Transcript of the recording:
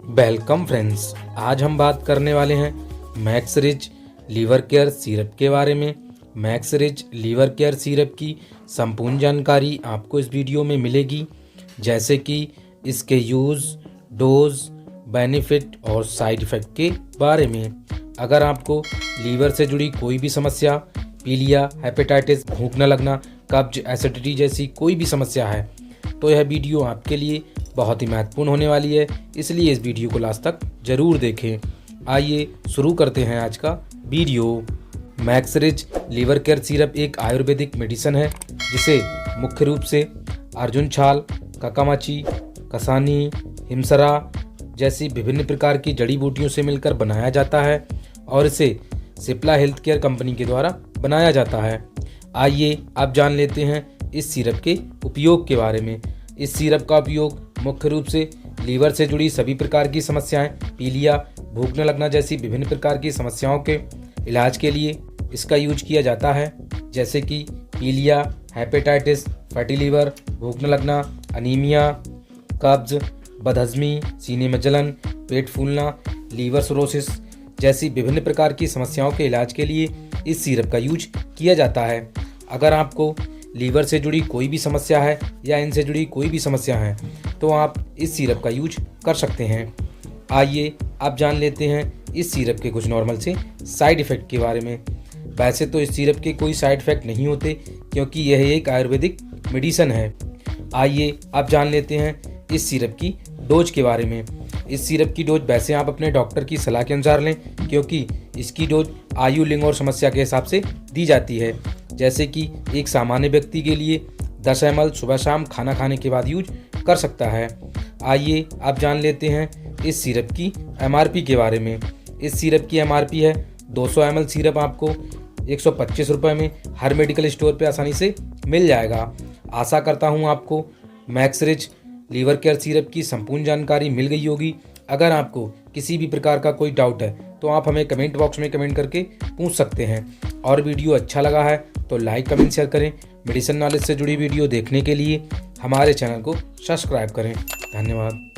Welcome friends, आज हम बात करने वाले हैं Max Rich liver care syrup के बारे में। Max Rich liver care syrup की संपूर्ण जानकारी आपको इस वीडियो में मिलेगी, जैसे कि इसके यूज़, डोज, बेनिफिट और साइड इफ़ेक्ट के बारे में। अगर आपको लीवर से जुड़ी कोई भी समस्या, पीलिया, हेपेटाइटिस, भूख न लगना, कब्ज, एसिडिटी जैसी कोई भी समस्या है तो यह वीडियो आपके लिए बहुत ही महत्वपूर्ण होने वाली है, इसलिए इस वीडियो को लास्ट तक जरूर देखें। आइए शुरू करते हैं आज का video. Max Rich liver care syrup एक आयुर्वेदिक मेडिसिन है जिसे मुख्य रूप से अर्जुन छाल, काकामाची, कसानी, हिमसरा जैसी विभिन्न प्रकार की जड़ी बूटियों से मिलकर बनाया जाता है और इसे सिप्ला हेल्थ केयर कंपनी के द्वारा बनाया जाता है। आइए अब जान लेते हैं इस सिरप के उपयोग के बारे में। इस सिरप का उपयोग मुख्य रूप से लीवर से जुड़ी सभी प्रकार की समस्याएं, पीलिया, भूख न लगना जैसी विभिन्न प्रकार की समस्याओं के इलाज के लिए इसका यूज किया जाता है, जैसे कि पीलिया, हेपेटाइटिस, फैटी लीवर, भूख न लगना, अनीमिया, कब्ज, बदहजमी, सीने में जलन, पेट फूलना, लीवर सिरोसिस जैसी विभिन्न प्रकार की समस्याओं के इलाज के लिए इस सिरप का यूज किया जाता है। अगर आपको लीवर से जुड़ी कोई भी समस्या है या इनसे जुड़ी कोई भी समस्या है तो आप इस सिरप का यूज कर सकते हैं। आइए आप जान लेते हैं इस सिरप के कुछ नॉर्मल से साइड इफ़ेक्ट के बारे में। वैसे तो इस सिरप के कोई साइड इफ़ेक्ट नहीं होते क्योंकि यह एक आयुर्वेदिक मेडिसिन है। आइए आप जान लेते हैं इस सिरप की डोज के बारे में। इस सिरप की डोज वैसे आप अपने डॉक्टर की सलाह के अनुसार लें, क्योंकि इसकी डोज आयु, लिंग और समस्या के हिसाब से दी जाती है। जैसे कि एक सामान्य व्यक्ति के लिए 10 ml सुबह शाम खाना खाने के बाद यूज कर सकता है। आइए आप जान लेते हैं इस सिरप की MRP के बारे में। इस सिरप की MRP है 200 ml सिरप आपको 125 रुपये में हर मेडिकल स्टोर पे आसानी से मिल जाएगा। आशा करता हूँ आपको Max Rich liver care syrup की संपूर्ण जानकारी मिल गई होगी। अगर आपको किसी भी प्रकार का कोई डाउट है तो आप हमें कमेंट बॉक्स में कमेंट करके पूछ सकते हैं। और वीडियो अच्छा लगा है तो लाइक, कमेंट, शेयर करें। मेडिसिन नॉलेज से जुड़ी वीडियो देखने के लिए हमारे चैनल को सब्सक्राइब करें। धन्यवाद।